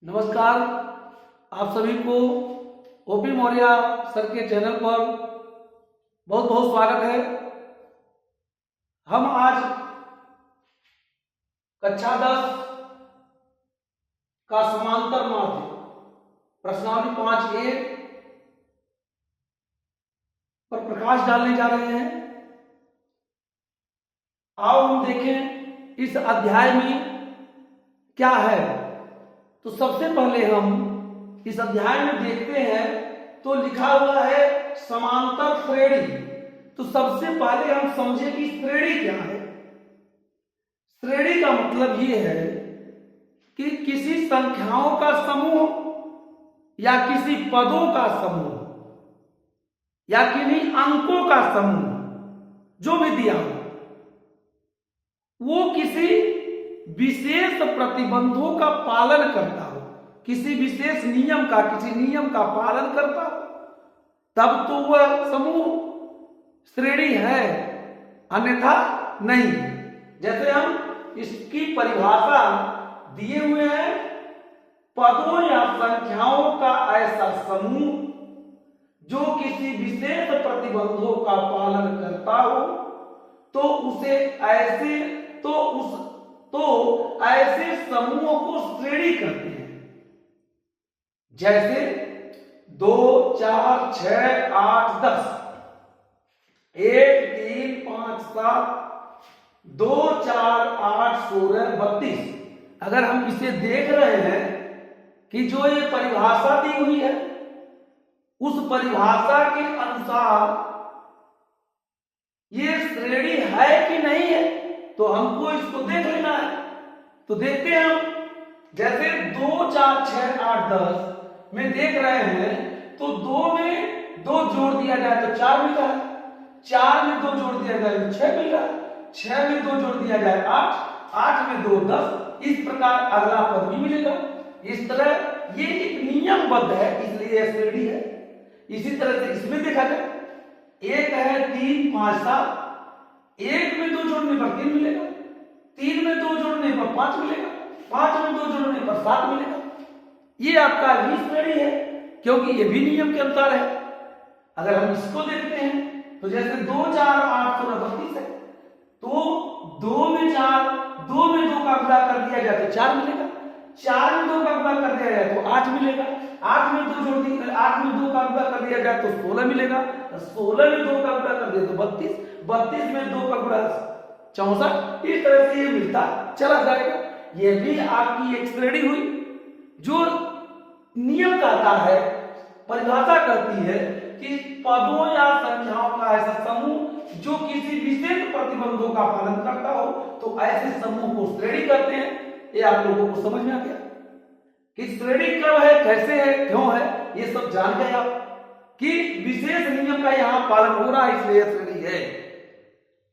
नमस्कार। आप सभी को ओपी मौर्य सर के चैनल पर बहुत बहुत स्वागत है। हम आज कक्षा 10 का समांतर माध्य प्रश्नावली 5A पर प्रकाश डालने जा रहे हैं। आओ हम देखें इस अध्याय में क्या है। तो सबसे पहले हम इस अध्याय में देखते हैं तो लिखा हुआ है समांतर श्रेणी। तो सबसे पहले हम समझे कि श्रेणी क्या है। श्रेणी का मतलब ये है कि किसी संख्याओं का समूह या किसी पदों का समूह या किन्हीं अंकों का समूह जो भी दिया हो वो किसी विशेष प्रतिबंधों का पालन करता हो, किसी विशेष नियम का, किसी नियम का पालन करता हो, तब तो वह समूह श्रेणी है, अन्यथा नहीं। जैसे हम इसकी परिभाषा दिए हुए हैं, पदों या संख्याओं का ऐसा समूह जो किसी विशेष प्रतिबंधों का पालन करता हो तो उसे ऐसे समूहों को श्रेणी कहते हैं। जैसे 2, 4, 6, 8, 10, 1, 3, 5, 7, 2, 4, 8, 16, 32। अगर हम इसे देख रहे हैं कि जो ये परिभाषा दी हुई है उस परिभाषा के अनुसार ये श्रेणी है कि नहीं है तो हमको इसको देख लेना है। तो देखते हैं हम, जैसे 2, 4, 6, 8, 10 में देख रहे हैं तो 2 में 2 जोड़ दिया जाए तो 4 मिल रहा है, 4 में 2 जोड़ दिया जाए तो 6 मिल रहा है, 6 में 2 जोड़ दिया जाए 8, 8 में 2 10। इस प्रकार अगला पद भी मिलेगा। इस तरह ये एक नियमबद्ध है, इसलिए यह श्रेणी है। इसी तरह से इसमें देखा जाए, एक है 3, 5, 7, 1 में 2 जोड़ने पर 3 मिलेगा, 3 में 2 जोड़ने पर 5 मिलेगा, 5 में 2 जोड़ने पर 7 मिलेगा। ये आपका भी श्रेणी है क्योंकि ये भी नियम के अनुसार है। अगर हम इसको देखते हैं तो जैसे 2, 4, 8, 16, 32 है तो 2 में 4, 2 में 2 का गुणा कर दिया जाए तो 4 मिलेगा, 4 में 2 का गुणा कर दिया जाए तो 8 मिलेगा, 8 में 2 जोड़ दिया, 8 में 2 का गुणा कर दिया जाए तो 16 मिलेगा, 16 में 2 का गुणा कर दिया तो 32, 32 में 2 का गुणा 64। इस तरह से ये मिलता चला जाएगा। ये भी आपकी एक श्रेणी हुई जो नियम कहता है, परिभाषा कहती है कि पदों या संख्याओं का ऐसा समूह जो किसी विशेष प्रतिबंधों का पालन करता हो तो ऐसे समूह को श्रेणी कहते हैं। ये आप लोगों को समझ में आ गया कि श्रेणी कब है, कैसे है, क्यों है, ये सब जान गए आप कि विशेष नियम का यहां पालन हो रहा है, इसलिए श्रेणी है।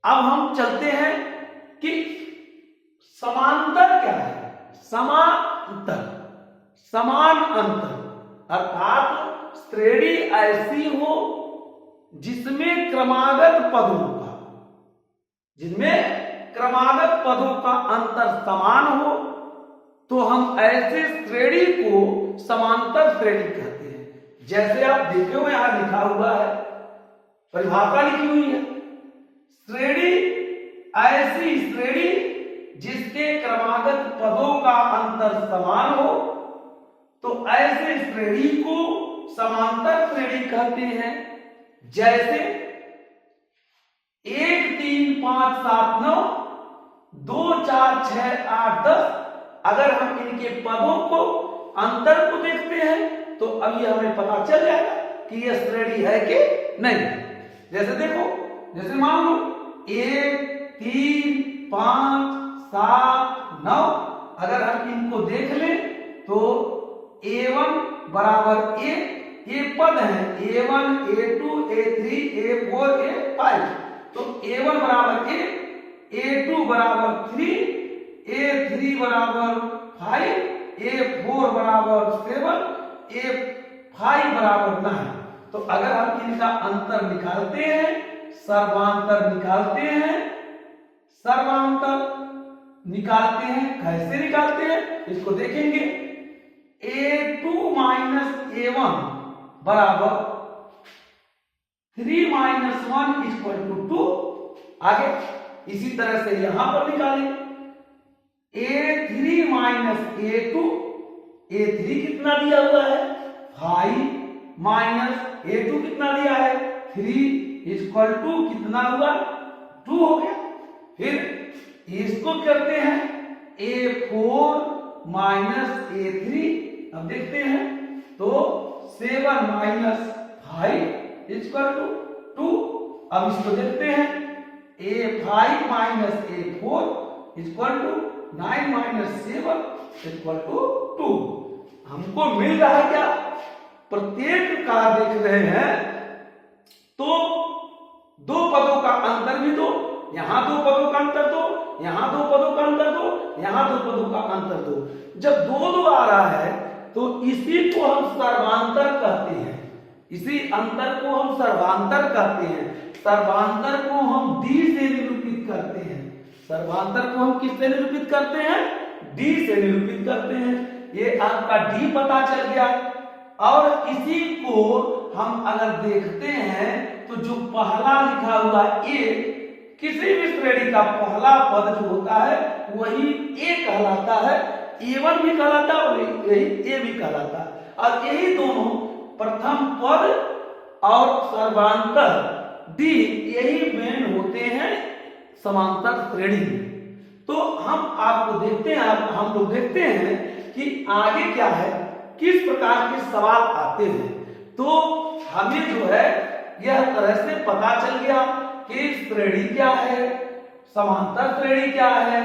अब हम चलते हैं कि समांतर क्या है। समांतर, समान अंतर, अर्थात श्रेणी ऐसी हो जिसमें क्रमागत पदों का अंतर समान हो तो हम ऐसे श्रेणी को समांतर श्रेणी कहते हैं। जैसे आप देखे हो यहां लिखा हुआ है, परिभाषा लिखी हुई है, श्रेणी ऐसी श्रेणी जिसके क्रमागत पदों का अंतर समान हो तो ऐसे श्रेणी को समांतर श्रेणी कहते हैं। जैसे 1, 3, 5, 7, 9, 2, 4, 6, 8, 10। अगर हम इनके पदों को अंतर को देखते हैं तो अभी हमें पता चल जाएगा कि यह श्रेणी है कि नहीं। जैसे देखो, जैसे मान लो 1, 3, 5, 7, 9। अगर हम इनको देख लें तो A1 बराबर A, ये पद है A1, A2, A3, A4, A5। तो A1 बराबर A, A2 बराबर 3, A3 बराबर 5, A4 बराबर 7, A5 बराबर 9। तो अगर हम इनका अंतर निकालते हैं, सर्वांतर निकालते हैं, कैसे निकालते हैं इसको देखेंगे। a1 बराबर 3 माइनस 1 इक्वल टू 2। आगे इसी तरह से यहां पर निकालें a3 माइनस a2, a3 कितना दिया हुआ है 5 माइनस a2 कितना दिया है 3 इक्वल टू कितना हुआ 2 हो गया। फिर इसको करते हैं a4 माइनस a3, अब देखते हैं तो 7 माइनस 5 इक्वल टू 2। अब इसको देखते हैं a5 minus a4 equal to 9 minus 7 equal to 2। हमको मिल रहा है क्या, प्रत्येक का देख रहे हैं तो दो पदों का अंतर भी दो, यहां दो पदों का अंतर दो, यहां दो पदों का अंतर दो, यहां दो पदों का अंतर दो। जब दो आ रहा है तो इसी को हम सर्वांतर कहते हैं, इसी अंतर को हम सर्वांतर कहते हैं। सर्वांतर को हम d से निरूपित करते हैं, सर्वांतर को हम किससे निरूपित करते हैं d से निरूपित करते हैं। ये आपका d पता चल गया। और इसी को हम अगर देखते हैं तो जो पहला लिखा हुआ a, किसी भी श्रेणी का पहला पद जो होता है वही a कहलाता है, a1 भी कहलाता है और यही a भी कहलाता है। और यही दोनों प्रथम पद और सर्वांतर d यही मेन होते हैं समांतर श्रेणी में। तो हम आपको देखते हैं, हम लोग देखते हैं कि आगे क्या है, किस प्रकार के सवाल आते हैं। तो हमें जो है यह तरह से पता चल गया कि श्रेणी क्या है, समांतर श्रेणी क्या है।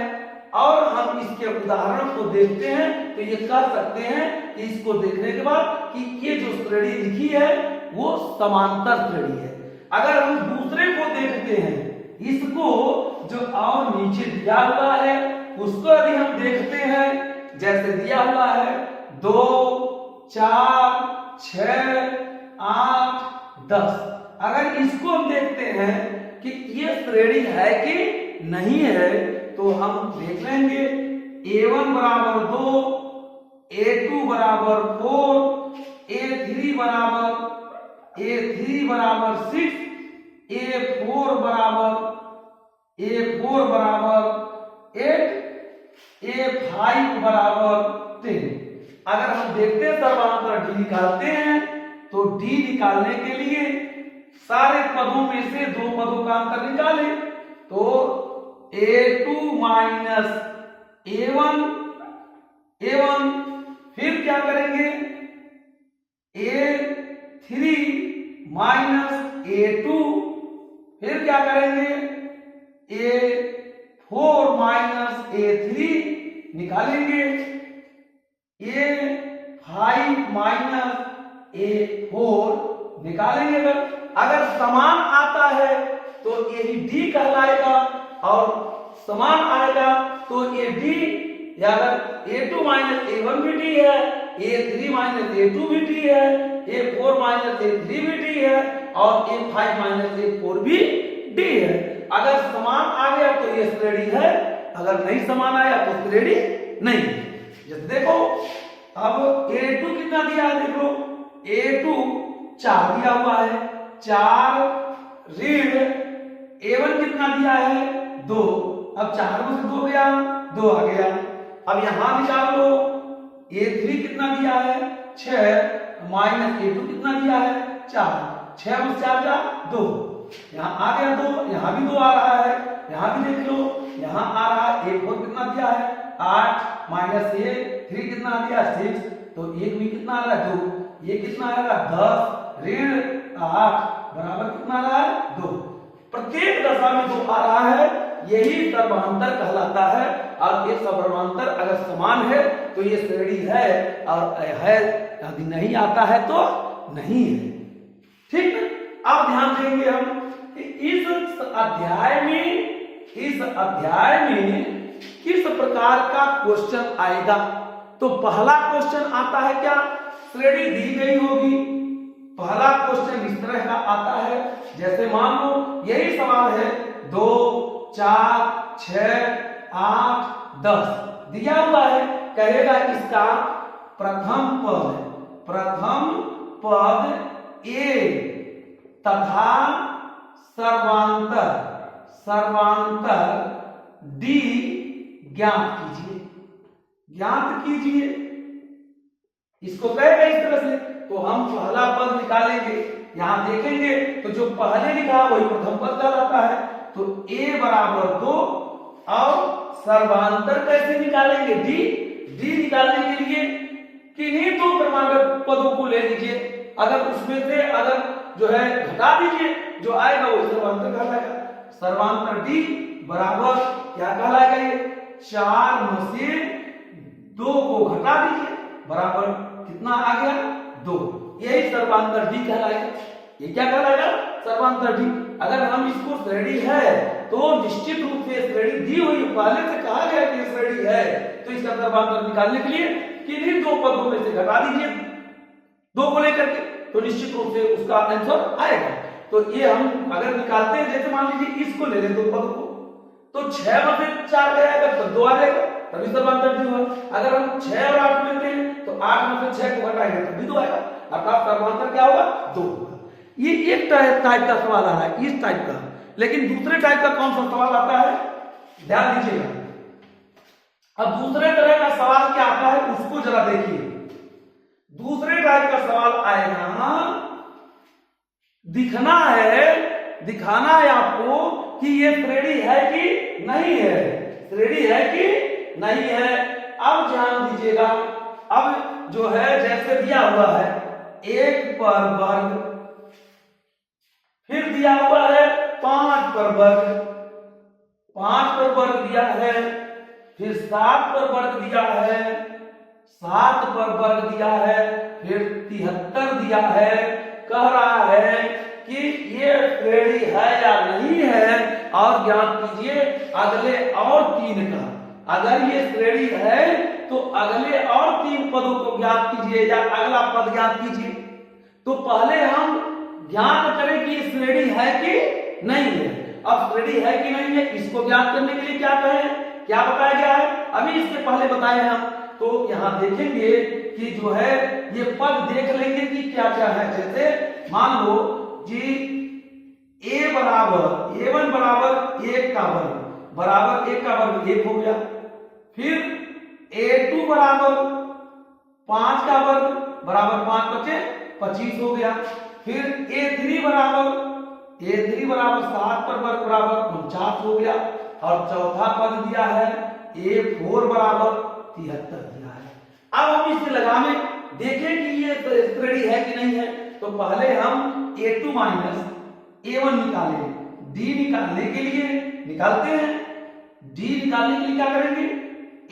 और हम इसके उदाहरण को देखते हैं तो ये कह सकते हैं कि इसको देखने के बाद कि ये जो श्रेणी लिखी है वो समांतर श्रेणी है। अगर हम दूसरे को देखते हैं, इसको जो और नीचे दिया हुआ है उसको यदि हम देखते हैं, जैसे दिया हुआ है 2 4 6 8 10, अगर इसको हम देखते हैं कि ये श्रेणी है कि नहीं है तो हम देख लेंगे a1 बराबर 2, a2 बराबर 4, a3 बराबर 6, a4 बराबर 8, a5 बराबर 10। अगर हम देखते हैं सर्वांतर d निकालते हैं तो d निकालने के लिए सारे पदों में से दो पदों का अंतर निकालें तो a2 माइनस a1, फिर क्या करेंगे a3 माइनस a2, फिर क्या करेंगे a4 माइनस a3 निकालेंगे, a5 माइनस a4 निकालेंगे। अगर समान आता है तो यही d कहलाएगा और समान आएगा तो ये d, या अगर a2 माइनस a1 भी d है, a3 माइनस a2 भी d है, a4 माइनस a3 भी d है और a5 माइनस a4 भी d है। अगर समान आ गया तो ये श्रेणी है, अगर नहीं समान आया तो श्रेणी नहीं। जैसे देखो अब a2 कितना दिया है, देखो a2 4 दिया हुआ है, 4 ऋण a1 कितना दिया है 2, अब 4 में से 2 गया 2 आ गया। अब यहां निकाल लो a3 कितना दिया है 6 माइनस a2 कितना दिया है 4, 6 में 4 जा 2, यहाँ आ गया 2, यहाँ भी 2 आ रहा है, यहाँ भी देख लो यहाँ आ रहा है a4 कितना दिया है 8 माइनस a3 कितना दिया 6, तो 1 भी कितना आ रहा है 2, ये कितना आएगा 10 ऋण 8 बराबर कितना आ रहा है 2। प्रत्येक दशा में 2 आ रहा है, यही सर्वांतर कहलाता है। और ये सर्वांतर अगर समान है तो ये श्रेणी है और है, यदि नहीं आता है तो नहीं है। ठीक है, अब ध्यान देंगे हम कि इस अध्याय में किस प्रकार का क्वेश्चन आएगा। तो पहला क्वेश्चन आता है क्या, श्रेणी दी गई होगी, पहला क्वेश्चन इस तरह का आता है, जैसे मान लो यही सवाल है 2 4 6 8 10 दिया हुआ है, कहेगा इसका प्रथम पद है, प्रथम पद ए तथा सर्वांतर डी ज्ञात कीजिए। इसको कहेगा इस तरह से, तो हम पहला पद निकालेंगे, यहां देखेंगे तो जो पहले लिखा वही प्रथम पद कहलाता है। तो a बराबर 2 और सर्वांतर कैसे निकालेंगे? डी निकालने के लिए किन्हीं दो क्रमांक पदों को ले लीजिए, अगर उसमें से अगर जो है घटा दीजिए, जो आएगा वो सर्वांतर कहलाएगा। सर्वांतर डी बराबर क्या कहलाएगा? ये 4 में से 2 को घटा दीजिए, बराबर कितना आ गया? 2। यही सर्वांतर डी कहलाएगा। ये क्या कहलाएगा? सर्वांतर डी। अगर हम इसको श्रेणी है तो निश्चित रूप से श्रेणी दी हुई, पहले से कहा गया कि श्रेणी है, तो इसका सर्वांतर निकालने के लिए किन्हीं दो पदों में से घटा दीजिए 2 को लेकर के, तो निश्चित रूप से उसका आंसर आएगा। तो ये हम अगर निकालते हैं, जैसे मान लीजिए इसको ले लें 2 पद को, तो 6 में से 4 गया तो 2 आ जाएगा, तभी सर्वांतर डी हुआ। अगर हम 6 और 8 लेते हैं तो 8 में से 6 को घटाएंगे तभी 2 आएगा, अर्थात सर्वांतर क्या होगा? 2 होगा। ये एक टाइप का सवाल आ रहा है, इस टाइप का। लेकिन दूसरे टाइप का कौन सा सवाल आता है, ध्यान दीजिएगा। अब दूसरे तरह का सवाल क्या आता है उसको जरा देखिए। दूसरे टाइप का सवाल आएगा, दिखाना है आपको कि ये श्रेणी है कि नहीं है, श्रेणी है कि नहीं है। अब ध्यान दीजिएगा, अब जो है जैसे दिया हुआ है 1 पर वर्ग, फिर दिया हुआ है 5 पर वर्ग, 5 पर वर्ग दिया है, फिर 7 पर वर्ग दिया है, 7 पर वर्ग दिया है, फिर 73 दिया है। कह रहा है कि ये श्रेणी है या नहीं है, और ज्ञात कीजिए अगले और 3 का। अगर ये श्रेणी है तो अगले और 3 पदों को ज्ञात कीजिए या अगला पद ज्ञात कीजिए। तो पहले हम ज्ञात करें कि ये श्रेणी है कि नहीं है। अब श्रेणी है कि नहीं है इसको ज्ञात करने के लिए क्या कहें, क्या बताया गया है, अभी इसके पहले बताए हैं हम। तो यहां देखेंगे कि जो है ये पद देख लेंगे कि क्या क्या है। जैसे मान लो जी a बराबर a1 बराबर 1 का वर्ग बराबर 1 का वर्ग 1 हो गया, फिर a2 बराबर 5 का वर्ग बराबर 5 बचे 25 हो गया, फिर a3 बराबर 7 पर वर्ग बराबर 49 हो गया, और चौथा पद दिया है a4 बराबर 73 दिया है। अब हम इसे लगाने देखें कि ये श्रेणी है कि नहीं है। तो पहले हम a2 माइनस a1 निकालें। d निकालने के लिए निकालते हैं, d निकालने के लिए क्या करेंगे,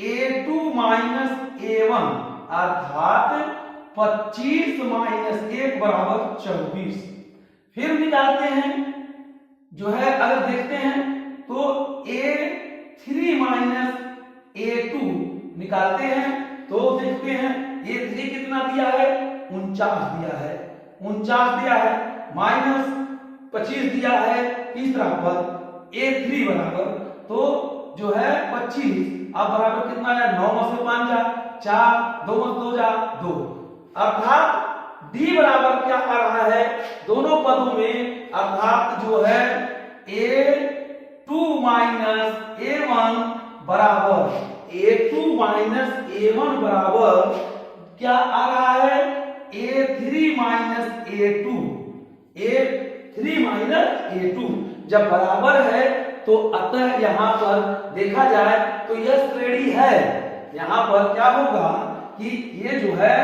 a2 माइनस a1 अर्थात 25 माइनस 1 बराबर 24। फिर निकालते हैं, जो है अगर देखते हैं तो a3 माइनस a2 निकालते हैं तो देखते हैं a3 कितना दिया है, 49 दिया है, 49 दिया है, माइनस 25 दिया है तीसरा पद a3 बराबर, तो जो है 25 अब बराबर कितना है, 9 में से 5 जा 4, 2 में 2 जा 2, अर्थात d बराबर क्या आ रहा है दोनों पदों में, अर्थात जो है a2 माइनस a1 बराबर a2 माइनस a1 बराबर क्या आ रहा है, a3 minus a2, a3 minus a2। जब बराबर है तो अतः यहां पर देखा जाए तो यह श्रेणी है। यहां पर क्या होगा कि ये जो है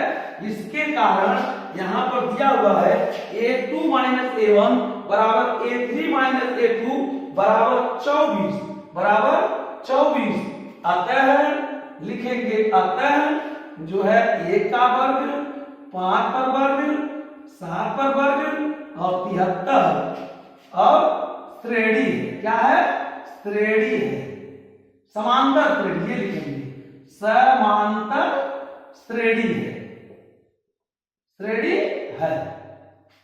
इसके कारण यहां पर दिया हुआ है a2 माइनस a1 बराबर a3 माइनस a2 बराबर 24, बराबर 24। अतः लिखेंगे, अतः जो है 1 का वर्ग, 5 पर वर्ग, 7 पर वर्ग और 73 और श्रेणी है। क्या है, श्रेणी है, समांतर श्रेणी, ये लिखेंगे समांतर श्रेणी है, श्रेणी है।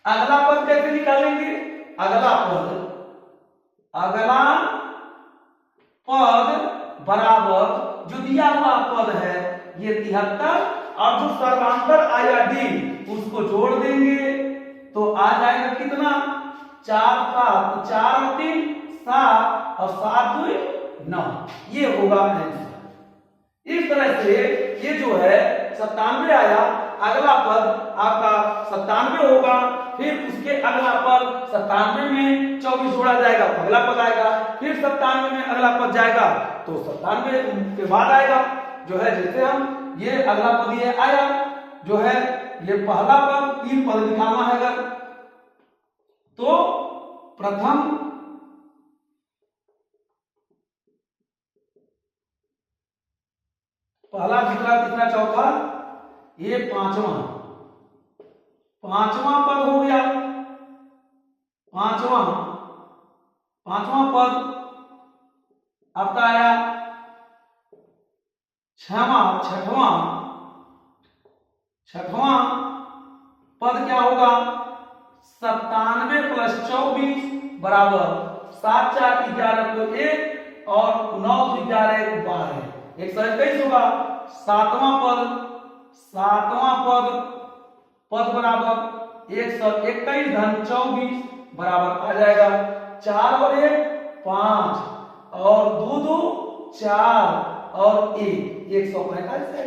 अगला पद कैसे निकालेंगे, अगला पद बराबर जो दिया हुआ पद है ये 73 और जो सर्वांतर आया डी उसको जोड़ देंगे तो आ जाएगा कितना 4 का 4 और 3 7 और 7 2 9। ये होगा आंसर। इस तरह से ये जो है 97 आया, अगला पद आपका 97 होगा, फिर उसके अगला पद 97 में 24 जोड़ा जाएगा, अगला पद आएगा, फिर 97 में अगला पद जाएगा तो 97 के बाद आएगा जो है, जैसे हम ये अगला पद ये आया जो है, ये पहला पद 3 पद निकालना है अगर तो प्रथम पहला दूसरा तीसरा चौथा ये पांचवा पद हो गया, पांचवा पद आपका आया, छठवां पद क्या होगा 97 प्लस 24 बराबर 7 4 11 को 1 और 9 11 12 121 होगा। सातवां पद बराबर 121 धन 24 बराबर आ जाएगा 4 और 1 5 और 2 2 4 और 1 145 है।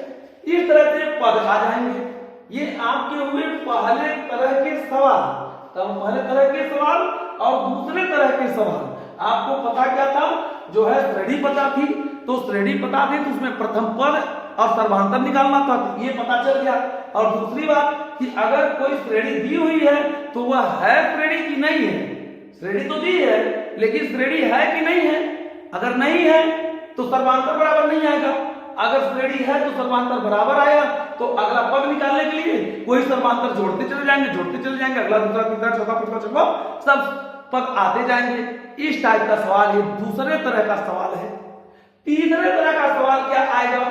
इस तरह से पद आ जाएंगे। ये आपके हुए पहले तरह के सवाल, तब पहले तरह के सवाल और दूसरे तरह के सवाल। आपको पता क्या था जो है श्रेणी पता थी, तो श्रेणी पता थी तो उसमें प्रथम पद और सर्वांतर निकालना था, तो ये पता चल गया। और दूसरी बात कि अगर कोई श्रेणी दी हुई है तो वह है श्रेणी की नहीं है, श्रेणी तो दी है लेकिन श्रेणी है कि नहीं है, अगर नहीं है तो सर्वांतर बराबर नहीं आएगा, अगर श्रेणी है तो सर्वांतर बराबर आया तो अगला पद निकालने के लिए कोई सर्वांतर जोड़ते चले जाएंगे, अगला दूसरा तीसरा चौथा पांचवा छठवां सब पद आते जाएंगे। इस टाइप का सवाल ये दूसरे तरह का सवाल है। तीसरे तरह का सवाल क्या आएगा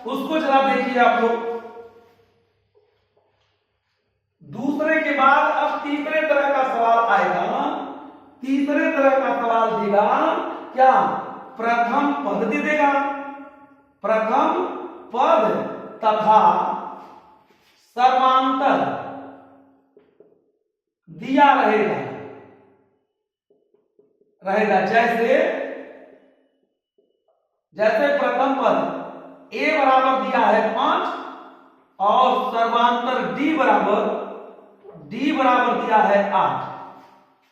उसको जरा देखिए आप लोग। दूसरे के बाद अब तीसरे तरह का सवाल आएगा। तीसरे तरह का सवाल देगा क्या, प्रथम पद दे देगा, प्रथम पद तथा सर्वांतर दिया रहेगा जैसे प्रथम पद a बराबर दिया है 5 और सर्वांतर d बराबर दिया है 8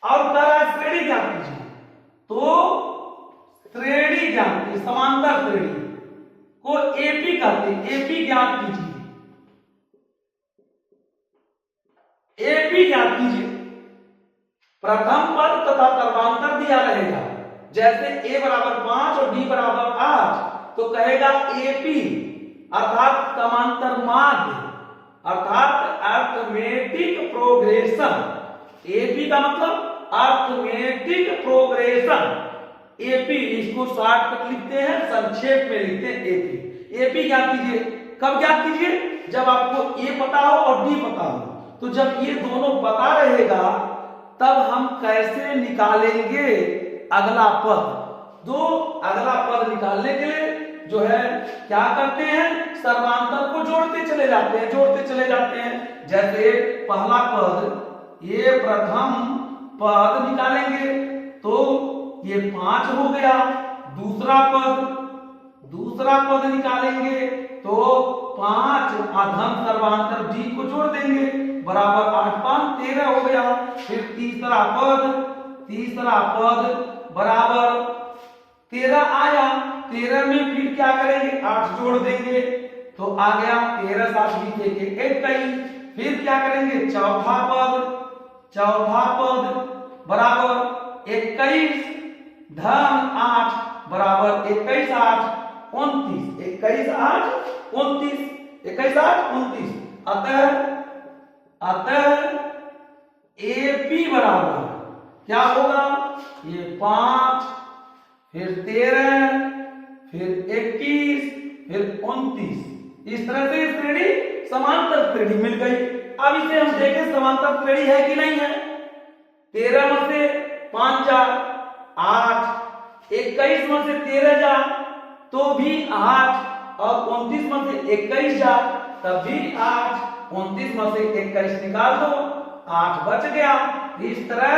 और कह रहा है श्रेणी ज्ञात कीजिए, तो श्रेणी ज्ञात कीजिए, समांतर श्रेणी को एपी कहते हैं, एपी ज्ञात कीजिए, एपी ज्ञात कीजिए। प्रथम पद तथा सर्वांतर दिया रहेगा, जैसे a बराबर 5 और d बराबर 8 तो कहेगा एपी अर्थात समांतर माध्य अर्थात अर्थमेटिक प्रोग्रेशन। एपी का मतलब अर्थमेटिक प्रोग्रेशन, एपी इसको शॉर्टकट लिखते हैं, संक्षेप में लिखते हैं एपी। एपी ज्ञात कीजिए, कब ज्ञात कीजिए, जब आपको ए पता हो और डी पता हो। तो जब ये दोनों पता रहेगा तब हम कैसे निकालेंगे अगला पद। दो अगला पद निकालने के लिए जो है क्या करते हैं, सर्वांतर को जोड़ते चले जाते हैं। जैसे पहला पद ये प्रथम पद निकालेंगे तो ये 5 हो गया, दूसरा पद निकालेंगे तो 5 अधम सर्वांतर d को जोड़ देंगे बराबर 8 5 13 हो गया। फिर तीसरा पद बराबर 13 आया, 13 में फिर क्या करेंगे 8 जोड़ देंगे तो आ गया 13 7 20 21। फिर क्या करेंगे चौथा पद बराबर 21 धन 8 बराबर 21 8 29 21 8 29 अतः एपी बराबर क्या होगा, ये 5 फिर 13 फिर 21 फिर 29। इस तरह से श्रेणी समांतर श्रेणी मिल गई। अब इसे हम देखें समांतर श्रेणी है कि नहीं है। 13 में से 5 जा 8, 21 में से 13 जा तो भी 8 और 29 में से 21 जा तब भी 8, 29 में से 21 निकाल दो, 8 बच गया। इस तरह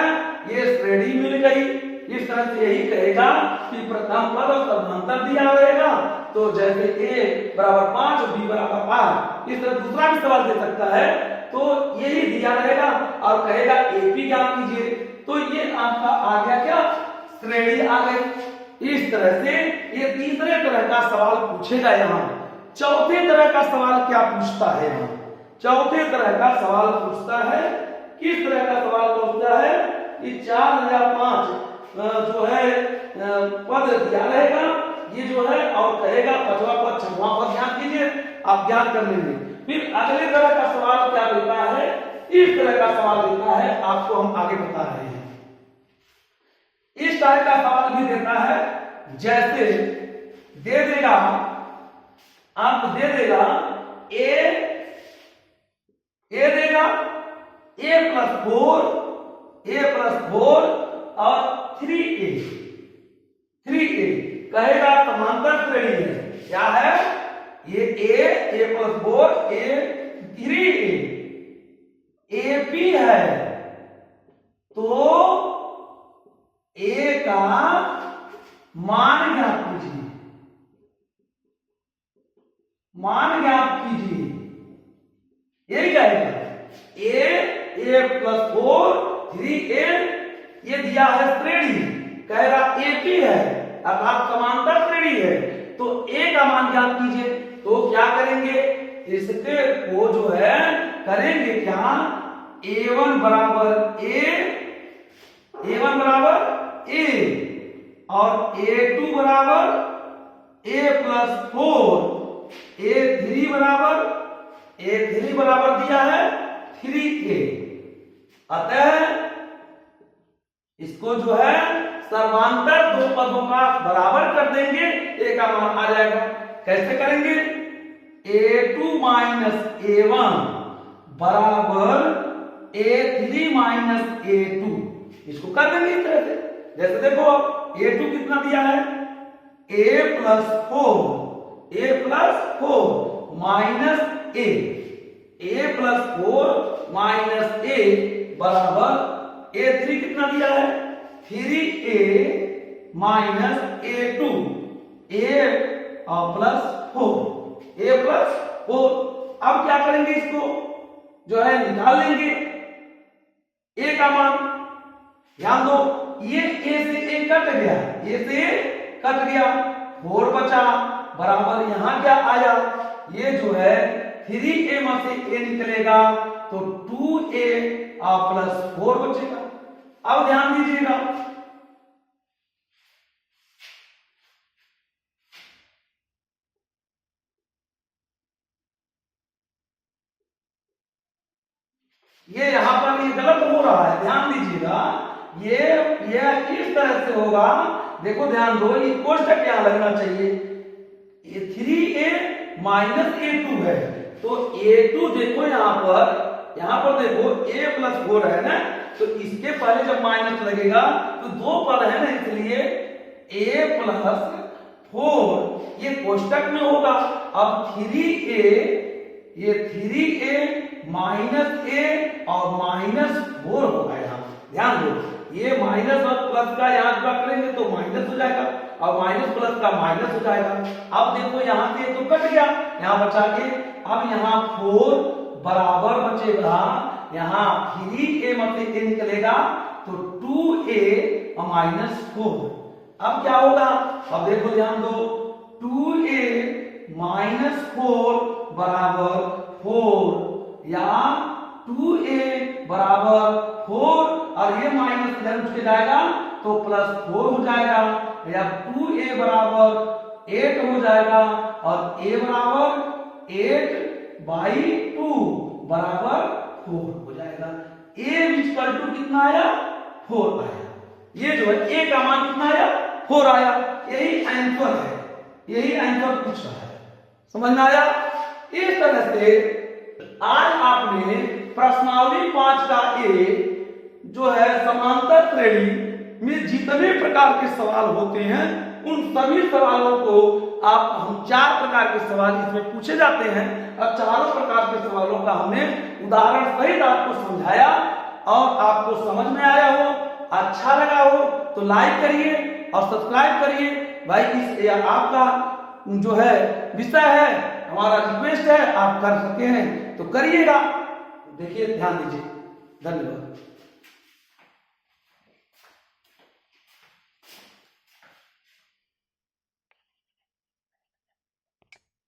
ये श्रेणी मिल गई। इस तरह से यही कहेगा कि प्रथम पद और समांतर दिया रहेगा, तो जैसे a बराबर 5 और b बराबर 8, इस तरह दूसरा भी सवाल दे सकता है, तो यही दिया रहेगा और कहेगा AP ज्ञात कीजिए, तो ये आपका आ गया क्या, श्रेणी आ गई। इस तरह से ये तीसरे तरह का सवाल पूछेगा। यहाँ चौथे तरह का सवाल क्या पूछता है, यहाँ चौथे तरह का सवाल पूछता है, किस तरह का सवाल पूछता है कि 4 या 5 जो है पद दिया रहेगा, ये जो है और कहेगा पांचवा पद छठवां पद ज्ञात कीजिए, आप ज्ञात कर लेंगे। फिर अगले तरह का सवाल क्या देता है, इस तरह का सवाल देता है, आपको हम आगे बता रहे हैं। इस तरह का सवाल भी देता है, जैसे दे देगा, आपको दे देगा ए देगा a प्लस 4 और 3a कहेगा समांतर श्रेणी है, क्या है ये a plus 4 a 3a AP है, तो a का मान ज्ञात कीजिए, मान ज्ञात कीजिए, यही कहेगा a प्लस 4 3a, ये दिया है श्रेणी, कहेगा AP है अर्थात समांतर श्रेणी है, तो a का मान ज्ञात कीजिए। तो क्या करेंगे, इसके को जो है करेंगे क्या, a1 बराबर a और a2 बराबर a प्लस 4, a3 बराबर दिया है 3a, अतः इसको जो है समांतर दो पदों का बराबर कर देंगे, a का मान आ जाएगा। कैसे करेंगे, a2 माइनस a1 बराबर a3 माइनस a2, इसको कर देंगे इस तरह से। जैसे देखो a2 कितना दिया है, a plus 4 minus a plus 4 minus a बराबर a3 कितना दिया है, 3a minus a2 a plus 4। अब क्या करेंगे, इसको जो है निकाल लेंगे a का मान। ध्यान दो, ये a से a कट गया, 4 बचा बराबर यहाँ क्या आया, ये जो है 3a में से a निकलेगा तो 2a प्लस 4 बचेगा। अब ध्यान दीजिएगा, ये यहां पर ये गलत हो रहा है, ध्यान दीजिएगा, ये इस तरह से होगा। देखो ध्यान दो, ये कोष्टक यहां लगना चाहिए, ये 3a माइनस a2 है, तो a2 देखो यहां पर देखो a प्लस 4 है ना, तो इसके पहले जब माइनस लगेगा तो दो पद है ना, इसलिए a प्लस 4 ये कोष्टक में होगा। अब 3a माइनस a और माइनस 4 होगा। यहाँ ध्यान दो, ये माइनस और प्लस का यहाँ क्या करेंगे तो माइनस हो जाएगा और माइनस प्लस का माइनस हो जाएगा। अब देखो यहाँ से तो कट गया, यहाँ बचा के, अब यहाँ 4 बराबर बचेगा, यहाँ 3a में से a निकलेगा तो 2a और माइनस 4। अब क्या होगा, अब देखो ध्यान दो, 2a माइनस 4 बराबर 4 या 2a बराबर 4 और ये माइनस इधर उठ के जाएगा तो प्लस 4 हो जाएगा, या 2a बराबर 8 हो जाएगा और a बराबर 8/2 बराबर 4 हो जाएगा। a इक्वल टू कितना आया, 4 आया। ये जो है a का मान कितना आया, 4 आया। यही आंसर है, यही आंसर पूछ रहा है, समझ में आया। इस तरह से आज आपने प्रश्नावली 5 का ए जो है समांतर श्रेणी में जितने प्रकार के सवाल होते हैं उन सभी सवालों को आप हम 4 प्रकार के सवाल इसमें पूछे जाते हैं और चारों प्रकार के सवालों का हमने उदाहरण सहित आपको समझाया और आपको समझ में आया हो, अच्छा लगा हो तो लाइक करिए और सब्सक्राइब करिए भाई। इस आपका जो है विषय है, हमारा रिक्वेस्ट है, आप कर सके हैं तो करिएगा। देखिए, ध्यान दीजिए। धन्यवाद।